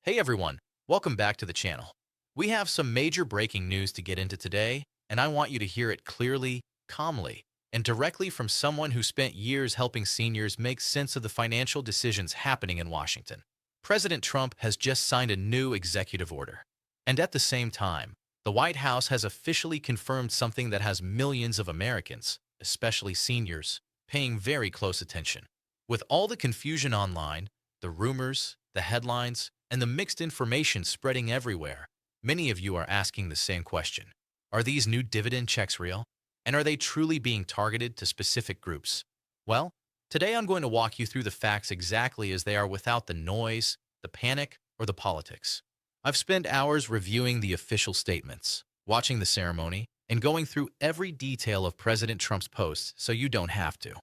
Hey everyone, welcome back to the channel. We have some major breaking news to get into today, and I want you to hear it clearly, calmly, and directly from someone who spent years helping seniors make sense of the financial decisions happening in Washington. President Trump has just signed a new executive order. And at the same time, the White House has officially confirmed something that has millions of Americans, especially seniors, paying very close attention. With all the confusion online, the rumors, the headlines, and the mixed information spreading everywhere, many of you are asking the same question. Are these new dividend checks real? And are they truly being targeted to specific groups? Well, today I'm going to walk you through the facts exactly as they are without the noise, the panic, or the politics. I've spent hours reviewing the official statements, watching the ceremony, and going through every detail of President Trump's posts so you don't have to.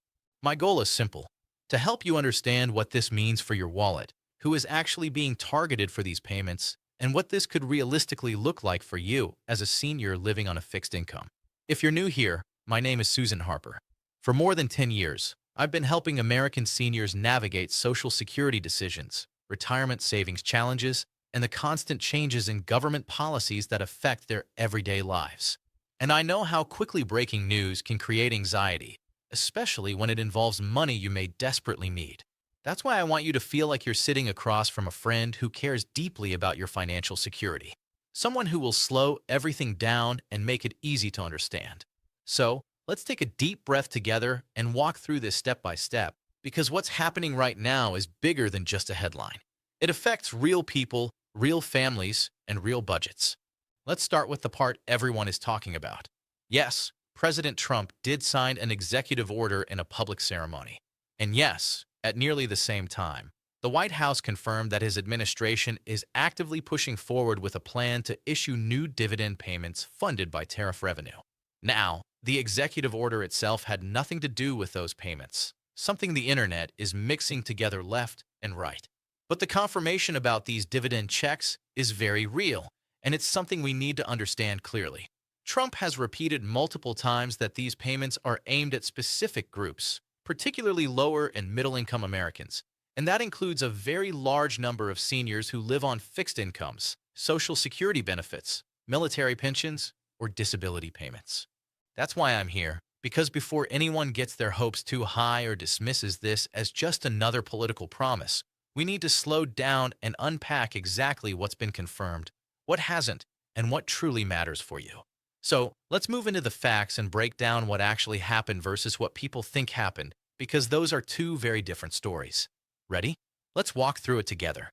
My goal is simple: to help you understand what this means for your wallet, who is actually being targeted for these payments, and what this could realistically look like for you as a senior living on a fixed income. If you're new here, my name is Susan Harper. For more than 10 years, I've been helping American seniors navigate Social Security decisions, retirement savings challenges, and the constant changes in government policies that affect their everyday lives. And I know how quickly breaking news can create anxiety, especially when it involves money you may desperately need. That's why I want you to feel like you're sitting across from a friend who cares deeply about your financial security. Someone who will slow everything down and make it easy to understand. So, let's take a deep breath together and walk through this step by step, because what's happening right now is bigger than just a headline. It affects real people, real families, and real budgets. Let's start with the part everyone is talking about. Yes, President Trump did sign an executive order in a public ceremony. And yes, at nearly the same time, the White House confirmed that his administration is actively pushing forward with a plan to issue new dividend payments funded by tariff revenue. Now, the executive order itself had nothing to do with those payments, something the internet is mixing together left and right. But the confirmation about these dividend checks is very real, and it's something we need to understand clearly. Trump has repeated multiple times that these payments are aimed at specific groups, particularly lower and middle-income Americans, and that includes a very large number of seniors who live on fixed incomes, Social Security benefits, military pensions, or disability payments. That's why I'm here, because before anyone gets their hopes too high or dismisses this as just another political promise, we need to slow down and unpack exactly what's been confirmed, what hasn't, and what truly matters for you. So, let's move into the facts and break down what actually happened versus what people think happened, because those are two very different stories. Ready? Let's walk through it together.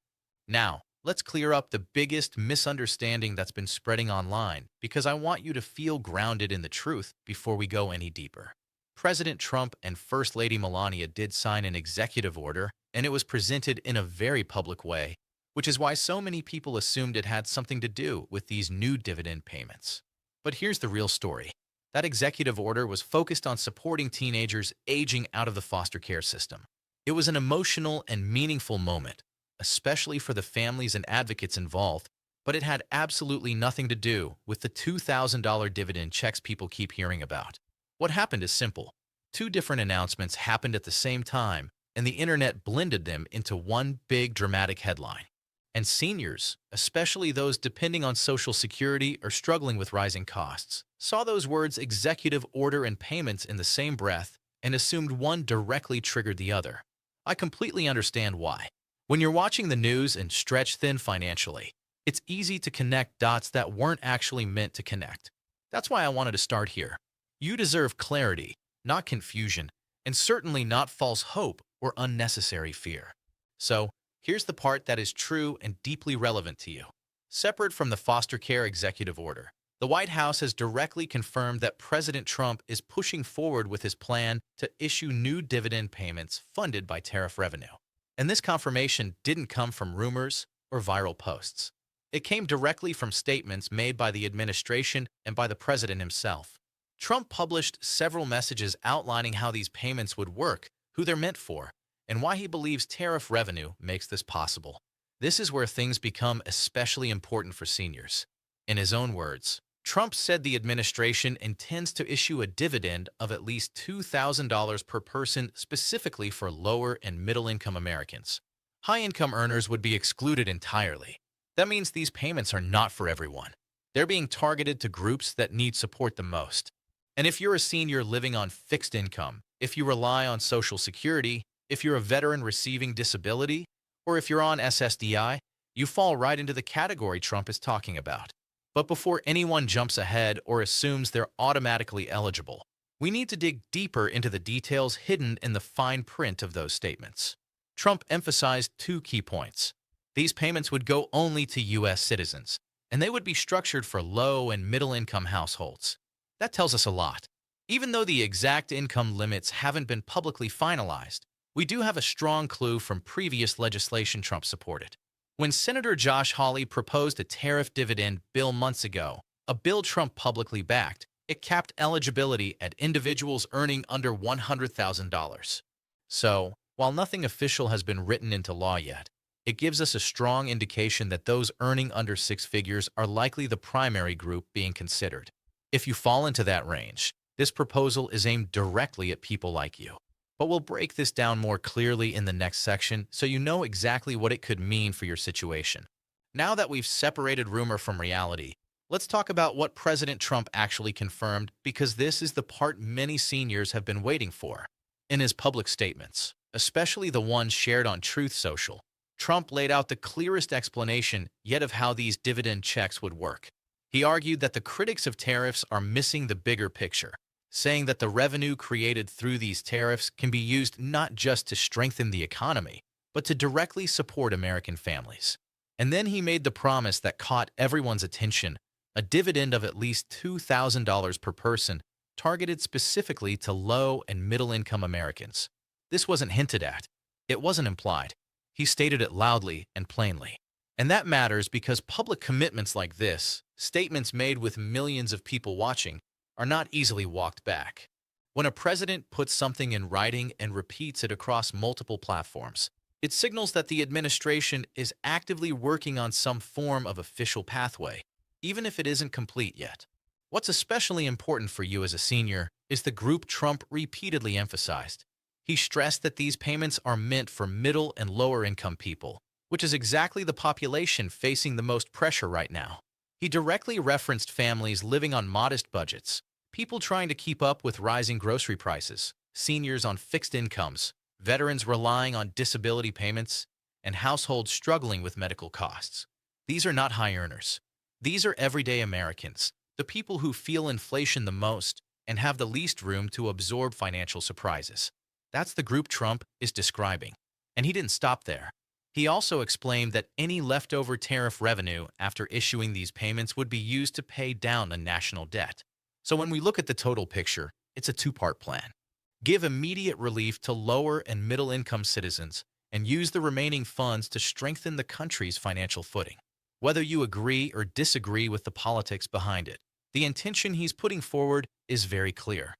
Now, let's clear up the biggest misunderstanding that's been spreading online, because I want you to feel grounded in the truth before we go any deeper. President Trump and First Lady Melania did sign an executive order, and it was presented in a very public way, which is why so many people assumed it had something to do with these new dividend payments. But here's the real story. That executive order was focused on supporting teenagers aging out of the foster care system. It was an emotional and meaningful moment, especially for the families and advocates involved, but it had absolutely nothing to do with the $2,000 dividend checks people keep hearing about. What happened is simple. Two different announcements happened at the same time, and the internet blended them into one big dramatic headline. And seniors, especially those depending on Social Security or struggling with rising costs, saw those words executive order and payments in the same breath and assumed one directly triggered the other. I completely understand why. When you're watching the news and stretched thin financially, it's easy to connect dots that weren't actually meant to connect. That's why I wanted to start here. You deserve clarity, not confusion, and certainly not false hope or unnecessary fear. So, here's the part that is true and deeply relevant to you. Separate from the foster care executive order, the White House has directly confirmed that President Trump is pushing forward with his plan to issue new dividend payments funded by tariff revenue. And this confirmation didn't come from rumors or viral posts. It came directly from statements made by the administration and by the president himself. Trump published several messages outlining how these payments would work, who they're meant for, and why he believes tariff revenue makes this possible. This is where things become especially important for seniors. In his own words, Trump said the administration intends to issue a dividend of at least $2,000 per person specifically for lower and middle-income Americans. High-income earners would be excluded entirely. That means these payments are not for everyone. They're being targeted to groups that need support the most. And if you're a senior living on fixed income, if you rely on Social Security, if you're a veteran receiving disability, or if you're on SSDI, you fall right into the category Trump is talking about. But before anyone jumps ahead or assumes they're automatically eligible, we need to dig deeper into the details hidden in the fine print of those statements. Trump emphasized two key points. These payments would go only to U.S. citizens, and they would be structured for low and middle-income households. That tells us a lot. Even though the exact income limits haven't been publicly finalized, we do have a strong clue from previous legislation Trump supported. When Senator Josh Hawley proposed a tariff dividend bill months ago, a bill Trump publicly backed, it capped eligibility at individuals earning under $100,000. So, while nothing official has been written into law yet, it gives us a strong indication that those earning under six figures are likely the primary group being considered. If you fall into that range, this proposal is aimed directly at people like you. But we'll break this down more clearly in the next section so you know exactly what it could mean for your situation. Now that we've separated rumor from reality, let's talk about what President Trump actually confirmed, because this is the part many seniors have been waiting for. In his public statements, especially the ones shared on Truth Social, Trump laid out the clearest explanation yet of how these dividend checks would work. He argued that the critics of tariffs are missing the bigger picture, saying that the revenue created through these tariffs can be used not just to strengthen the economy, but to directly support American families. And then he made the promise that caught everyone's attention, a dividend of at least $2,000 per person, targeted specifically to low and middle-income Americans. This wasn't hinted at. It wasn't implied. He stated it loudly and plainly. And that matters because public commitments like this, statements made with millions of people watching, are not easily walked back. When a president puts something in writing and repeats it across multiple platforms, it signals that the administration is actively working on some form of official pathway, even if it isn't complete yet. What's especially important for you as a senior is the group Trump repeatedly emphasized. He stressed that these payments are meant for middle and lower income people, which is exactly the population facing the most pressure right now. He directly referenced families living on modest budgets, people trying to keep up with rising grocery prices, seniors on fixed incomes, veterans relying on disability payments, and households struggling with medical costs. These are not high earners. These are everyday Americans, the people who feel inflation the most and have the least room to absorb financial surprises. That's the group Trump is describing. And he didn't stop there. He also explained that any leftover tariff revenue after issuing these payments would be used to pay down the national debt. So when we look at the total picture, it's a two-part plan. Give immediate relief to lower and middle-income citizens and use the remaining funds to strengthen the country's financial footing. Whether you agree or disagree with the politics behind it, the intention he's putting forward is very clear.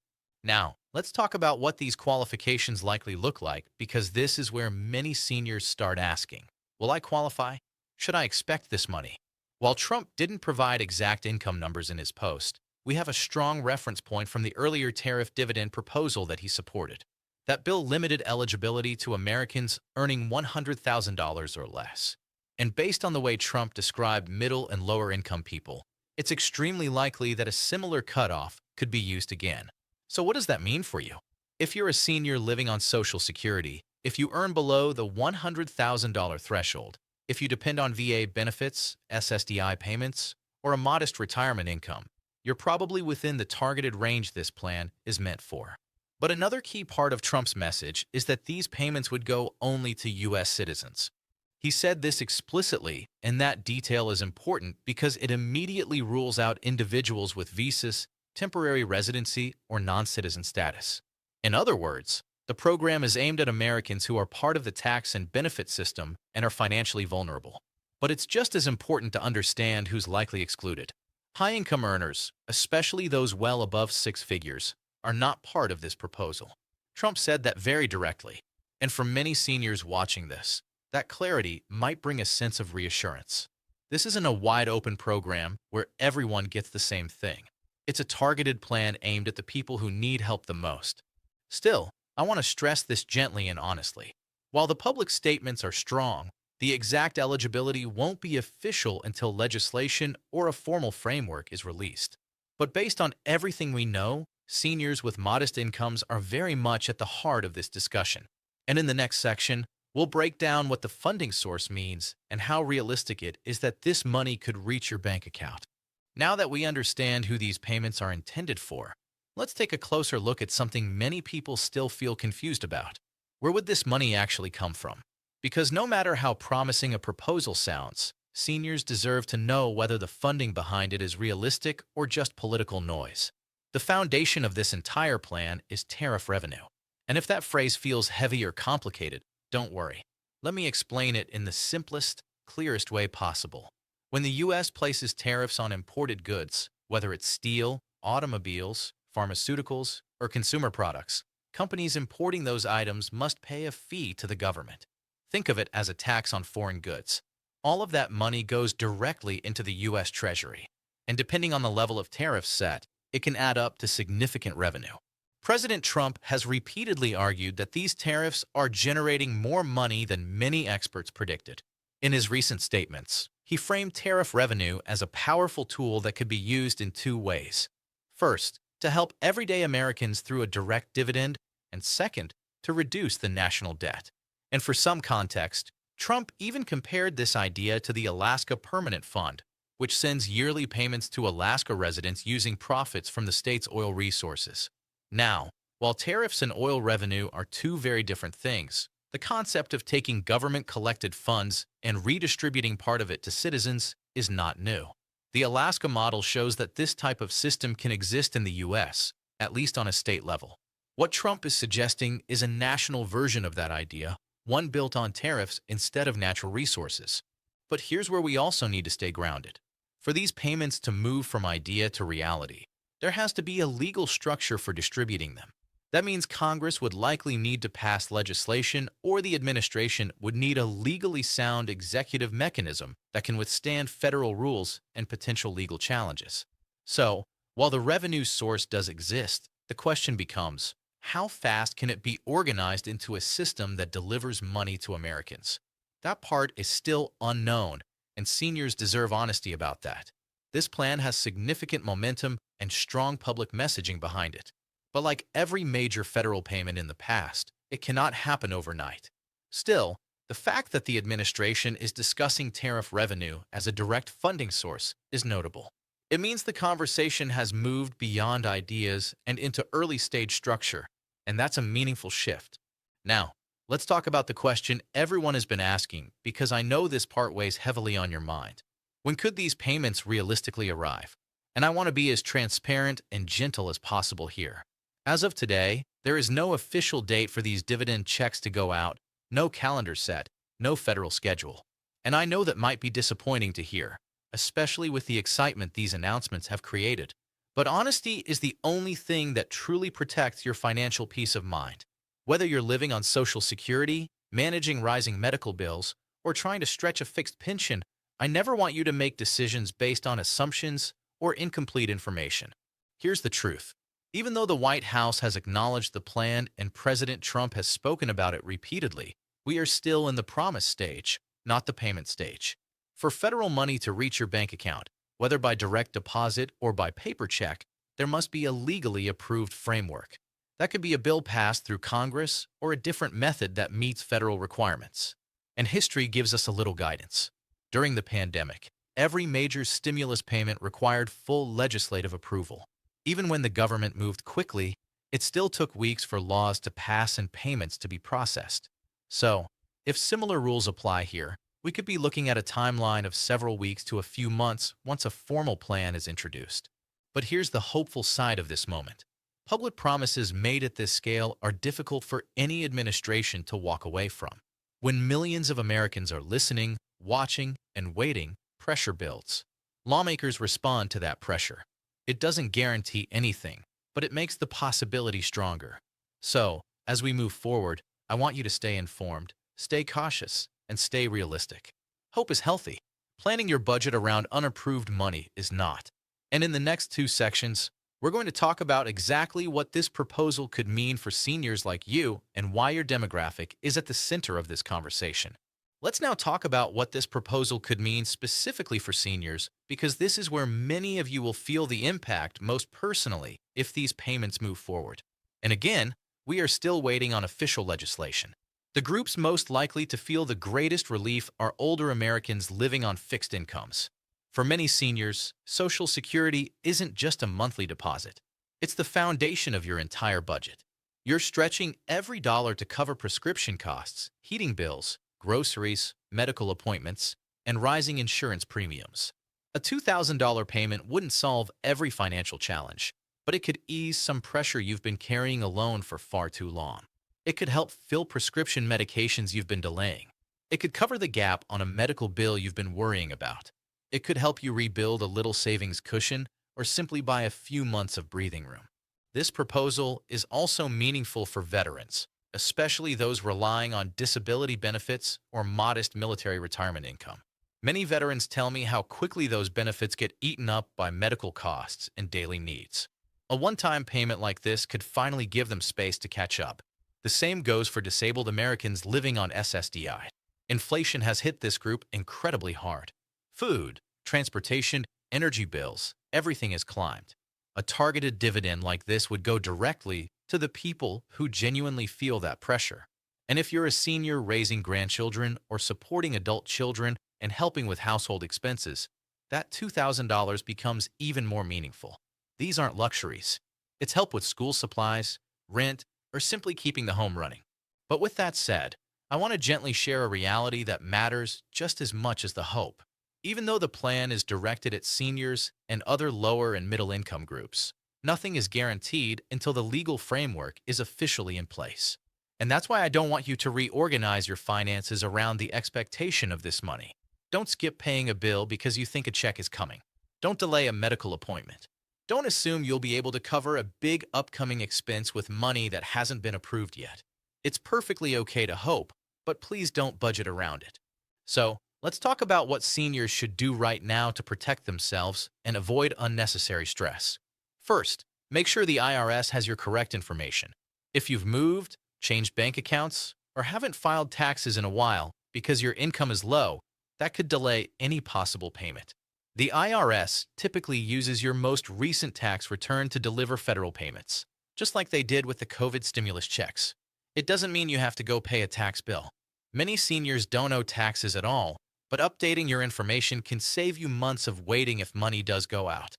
Now, let's talk about what these qualifications likely look like, because this is where many seniors start asking, will I qualify? Should I expect this money? While Trump didn't provide exact income numbers in his post, we have a strong reference point from the earlier tariff dividend proposal that he supported. That bill limited eligibility to Americans earning $100,000 or less. And based on the way Trump described middle and lower income people, it's extremely likely that a similar cutoff could be used again. So what does that mean for you? If you're a senior living on Social Security, if you earn below the $100,000 threshold, if you depend on VA benefits, SSDI payments, or a modest retirement income, you're probably within the targeted range this plan is meant for. But another key part of Trump's message is that these payments would go only to U.S. citizens. He said this explicitly, and that detail is important because it immediately rules out individuals with visas, temporary residency, or non-citizen status. In other words, the program is aimed at Americans who are part of the tax and benefit system and are financially vulnerable. But it's just as important to understand who's likely excluded. High-income earners, especially those well above six figures, are not part of this proposal. Trump said that very directly. And for many seniors watching this, that clarity might bring a sense of reassurance. This isn't a wide-open program where everyone gets the same thing. It's a targeted plan aimed at the people who need help the most. Still, I want to stress this gently and honestly. While the public statements are strong, the exact eligibility won't be official until legislation or a formal framework is released. But based on everything we know, seniors with modest incomes are very much at the heart of this discussion. And in the next section, we'll break down what the funding source means and how realistic it is that this money could reach your bank account. Now that we understand who these payments are intended for, let's take a closer look at something many people still feel confused about. Where would this money actually come from? Because no matter how promising a proposal sounds, seniors deserve to know whether the funding behind it is realistic or just political noise. The foundation of this entire plan is tariff revenue. And if that phrase feels heavy or complicated, don't worry. Let me explain it in the simplest, clearest way possible. When the U.S. places tariffs on imported goods, whether it's steel, automobiles, pharmaceuticals, or consumer products, companies importing those items must pay a fee to the government. Think of it as a tax on foreign goods. All of that money goes directly into the U.S. Treasury. And depending on the level of tariffs set, it can add up to significant revenue. President Trump has repeatedly argued that these tariffs are generating more money than many experts predicted. In his recent statements, he framed tariff revenue as a powerful tool that could be used in two ways. First, to help everyday Americans through a direct dividend, and second, to reduce the national debt. And for some context, Trump even compared this idea to the Alaska Permanent Fund, which sends yearly payments to Alaska residents using profits from the state's oil resources. Now, while tariffs and oil revenue are two very different things, the concept of taking government-collected funds and redistributing part of it to citizens is not new. The Alaska model shows that this type of system can exist in the U.S., at least on a state level. What Trump is suggesting is a national version of that idea, one built on tariffs instead of natural resources. But here's where we also need to stay grounded. For these payments to move from idea to reality, there has to be a legal structure for distributing them. That means Congress would likely need to pass legislation, or the administration would need a legally sound executive mechanism that can withstand federal rules and potential legal challenges. So, while the revenue source does exist, the question becomes, how fast can it be organized into a system that delivers money to Americans? That part is still unknown, and seniors deserve honesty about that. This plan has significant momentum and strong public messaging behind it. But like every major federal payment in the past, it cannot happen overnight. Still, the fact that the administration is discussing tariff revenue as a direct funding source is notable. It means the conversation has moved beyond ideas and into early-stage structure, and that's a meaningful shift. Now, let's talk about the question everyone has been asking, because I know this part weighs heavily on your mind. When could these payments realistically arrive? And I want to be as transparent and gentle as possible here. As of today, there is no official date for these dividend checks to go out, no calendar set, no federal schedule. And I know that might be disappointing to hear, especially with the excitement these announcements have created. But honesty is the only thing that truly protects your financial peace of mind. Whether you're living on Social Security, managing rising medical bills, or trying to stretch a fixed pension, I never want you to make decisions based on assumptions or incomplete information. Here's the truth. Even though the White House has acknowledged the plan and President Trump has spoken about it repeatedly, we are still in the promise stage, not the payment stage. For federal money to reach your bank account, whether by direct deposit or by paper check, there must be a legally approved framework. That could be a bill passed through Congress or a different method that meets federal requirements. And history gives us a little guidance. During the pandemic, every major stimulus payment required full legislative approval. Even when the government moved quickly, it still took weeks for laws to pass and payments to be processed. So, if similar rules apply here, we could be looking at a timeline of several weeks to a few months once a formal plan is introduced. But here's the hopeful side of this moment. Public promises made at this scale are difficult for any administration to walk away from. When millions of Americans are listening, watching, and waiting, pressure builds. Lawmakers respond to that pressure. It doesn't guarantee anything, but it makes the possibility stronger. So, as we move forward, I want you to stay informed, stay cautious, and stay realistic. Hope is healthy. Planning your budget around unapproved money is not. And in the next two sections, We're going to talk about exactly what this proposal could mean for seniors like you and why your demographic is at the center of this conversation. Let's now talk about what this proposal could mean specifically for seniors, because this is where many of you will feel the impact most personally if these payments move forward. And again, we are still waiting on official legislation. The groups most likely to feel the greatest relief are older Americans living on fixed incomes. For many seniors, Social Security isn't just a monthly deposit. It's the foundation of your entire budget. You're stretching every dollar to cover prescription costs, heating bills, groceries, medical appointments, and rising insurance premiums. A $2,000 payment wouldn't solve every financial challenge, but it could ease some pressure you've been carrying alone for far too long. It could help fill prescription medications you've been delaying. It could cover the gap on a medical bill you've been worrying about. It could help you rebuild a little savings cushion or simply buy a few months of breathing room. This proposal is also meaningful for veterans, especially those relying on disability benefits or modest military retirement income. Many veterans tell me how quickly those benefits get eaten up by medical costs and daily needs. A one-time payment like this could finally give them space to catch up. The same goes for disabled Americans living on SSDI. Inflation has hit this group incredibly hard. Food, transportation, energy bills, everything has climbed. A targeted dividend like this would go directly to the people who genuinely feel that pressure. And if you're a senior raising grandchildren or supporting adult children and helping with household expenses, that $2,000 becomes even more meaningful. These aren't luxuries. It's help with school supplies, rent, or simply keeping the home running. But with that said, I want to gently share a reality that matters just as much as the hope. Even though the plan is directed at seniors and other lower and middle income groups, nothing is guaranteed until the legal framework is officially in place. And that's why I don't want you to reorganize your finances around the expectation of this money. Don't skip paying a bill because you think a check is coming. Don't delay a medical appointment. Don't assume you'll be able to cover a big upcoming expense with money that hasn't been approved yet. It's perfectly okay to hope, but please don't budget around it. So, let's talk about what seniors should do right now to protect themselves and avoid unnecessary stress. First, make sure the IRS has your correct information. If you've moved, changed bank accounts, or haven't filed taxes in a while because your income is low, that could delay any possible payment. The IRS typically uses your most recent tax return to deliver federal payments, just like they did with the COVID stimulus checks. It doesn't mean you have to go pay a tax bill. Many seniors don't owe taxes at all, but updating your information can save you months of waiting if money does go out.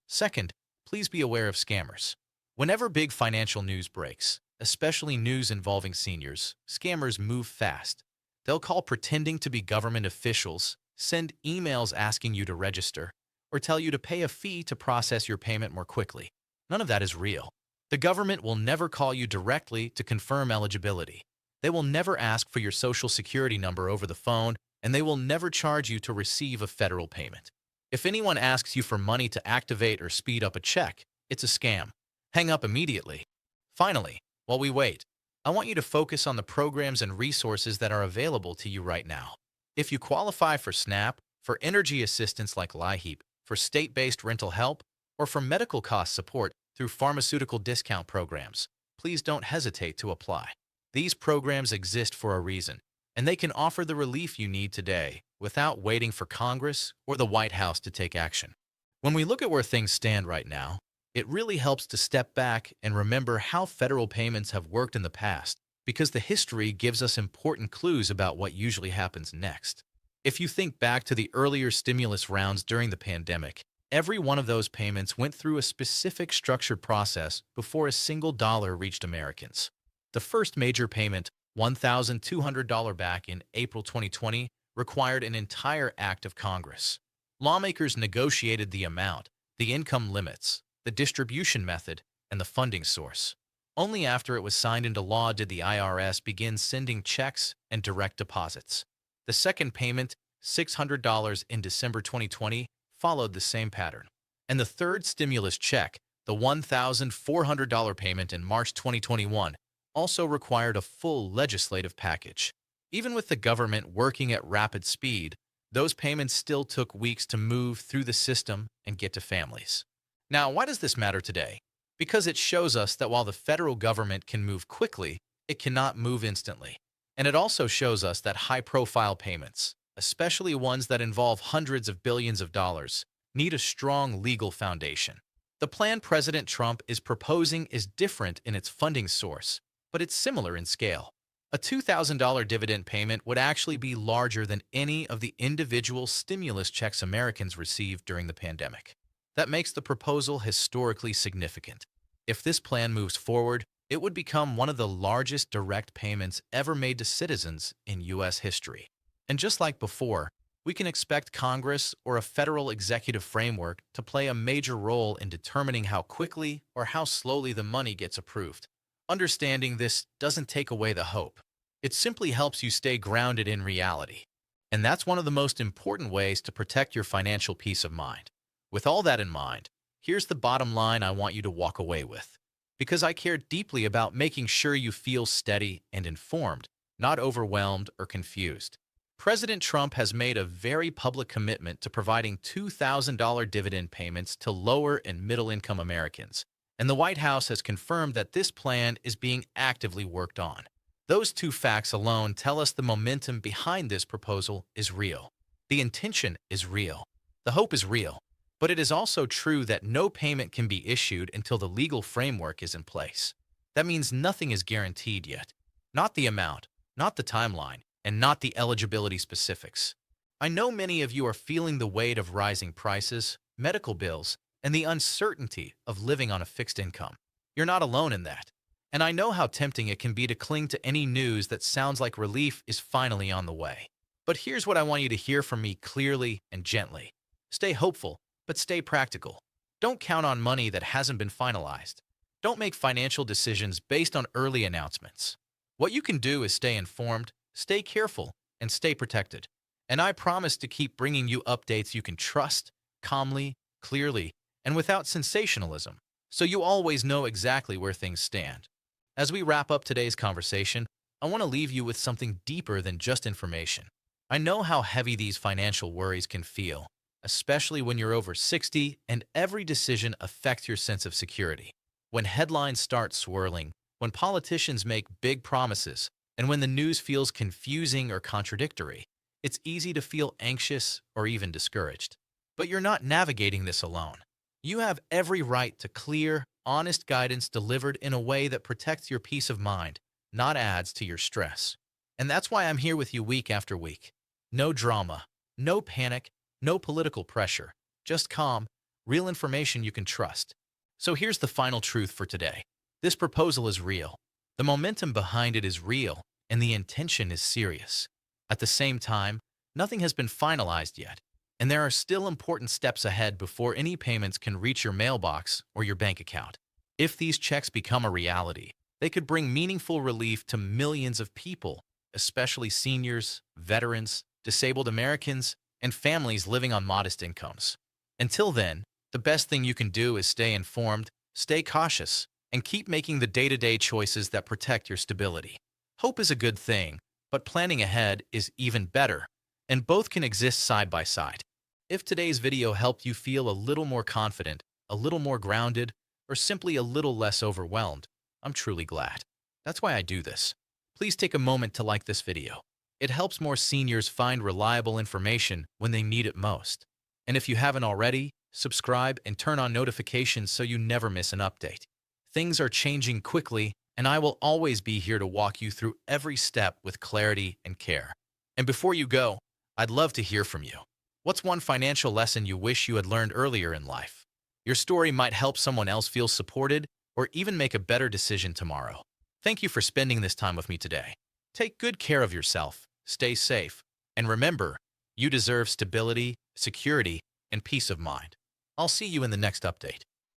Second, please be aware of scammers. Whenever big financial news breaks, especially news involving seniors, scammers move fast. They'll call pretending to be government officials, send emails asking you to register, or tell you to pay a fee to process your payment more quickly. None of that is real. The government will never call you directly to confirm eligibility. They will never ask for your Social Security number over the phone, and they will never charge you to receive a federal payment. If anyone asks you for money to activate or speed up a check, it's a scam. Hang up immediately. Finally, while we wait, I want you to focus on the programs and resources that are available to you right now. If you qualify for SNAP, for energy assistance like LIHEAP, for state-based rental help, or for medical cost support through pharmaceutical discount programs, please don't hesitate to apply. These programs exist for a reason, and they can offer the relief you need today without waiting for Congress or the White House to take action. When we look at where things stand right now, it really helps to step back and remember how federal payments have worked in the past, because the history gives us important clues about what usually happens next. If you think back to the earlier stimulus rounds during the pandemic, every one of those payments went through a specific structured process before a single dollar reached Americans. The first major payment, $1,200 back in April 2020, required an entire act of Congress. Lawmakers negotiated the amount, the income limits, the distribution method, and the funding source. Only after it was signed into law did the IRS begin sending checks and direct deposits. The second payment, $600 in December 2020, followed the same pattern. And the third stimulus check, the $1,400 payment in March 2021, also required a full legislative package. Even with the government working at rapid speed, those payments still took weeks to move through the system and get to families. Now, why does this matter today? Because it shows us that while the federal government can move quickly, it cannot move instantly. And it also shows us that high-profile payments, especially ones that involve hundreds of billions of dollars, need a strong legal foundation. The plan President Trump is proposing is different in its funding source, but it's similar in scale. A $2,000 dividend payment would actually be larger than any of the individual stimulus checks Americans received during the pandemic. That makes the proposal historically significant. If this plan moves forward, it would become one of the largest direct payments ever made to citizens in U.S. history. And just like before, we can expect Congress or a federal executive framework to play a major role in determining how quickly or how slowly the money gets approved. Understanding this doesn't take away the hope. It simply helps you stay grounded in reality. And that's one of the most important ways to protect your financial peace of mind. With all that in mind, here's the bottom line I want you to walk away with. Because I care deeply about making sure you feel steady and informed, not overwhelmed or confused. President Trump has made a very public commitment to providing $2,000 dividend payments to lower and middle-income Americans, and the White House has confirmed that this plan is being actively worked on. Those two facts alone tell us the momentum behind this proposal is real. The intention is real. The hope is real. But it is also true that no payment can be issued until the legal framework is in place. That means nothing is guaranteed yet. Not the amount, not the timeline, and not the eligibility specifics. I know many of you are feeling the weight of rising prices, medical bills, and the uncertainty of living on a fixed income. You're not alone in that. And I know how tempting it can be to cling to any news that sounds like relief is finally on the way. But here's what I want you to hear from me clearly and gently. Stay hopeful, but stay practical. Don't count on money that hasn't been finalized. Don't make financial decisions based on early announcements. What you can do is stay informed, stay careful, and stay protected. And I promise to keep bringing you updates you can trust, calmly, clearly, and without sensationalism, so you always know exactly where things stand. As we wrap up today's conversation, I want to leave you with something deeper than just information. I know how heavy these financial worries can feel, especially when you're over 60 and every decision affects your sense of security. When headlines start swirling, when politicians make big promises, and when the news feels confusing or contradictory, it's easy to feel anxious or even discouraged. But you're not navigating this alone. You have every right to clear, honest guidance delivered in a way that protects your peace of mind, not adds to your stress. And that's why I'm here with you week after week. No drama, no panic, no political pressure, just calm, real information you can trust. So here's the final truth for today. This proposal is real. The momentum behind it is real, and the intention is serious. At the same time, nothing has been finalized yet, and there are still important steps ahead before any payments can reach your mailbox or your bank account. If these checks become a reality, they could bring meaningful relief to millions of people, especially seniors, veterans, disabled Americans, and families living on modest incomes. Until then, the best thing you can do is stay informed, stay cautious, and keep making the day-to-day choices that protect your stability. Hope is a good thing, but planning ahead is even better, and both can exist side by side. If today's video helped you feel a little more confident, a little more grounded, or simply a little less overwhelmed, I'm truly glad. That's why I do this. Please take a moment to like this video. It helps more seniors find reliable information when they need it most. And if you haven't already, subscribe and turn on notifications so you never miss an update. Things are changing quickly, and I will always be here to walk you through every step with clarity and care. And before you go, I'd love to hear from you. What's one financial lesson you wish you had learned earlier in life? Your story might help someone else feel supported or even make a better decision tomorrow. Thank you for spending this time with me today. Take good care of yourself, stay safe, and remember, you deserve stability, security, and peace of mind. I'll see you in the next update.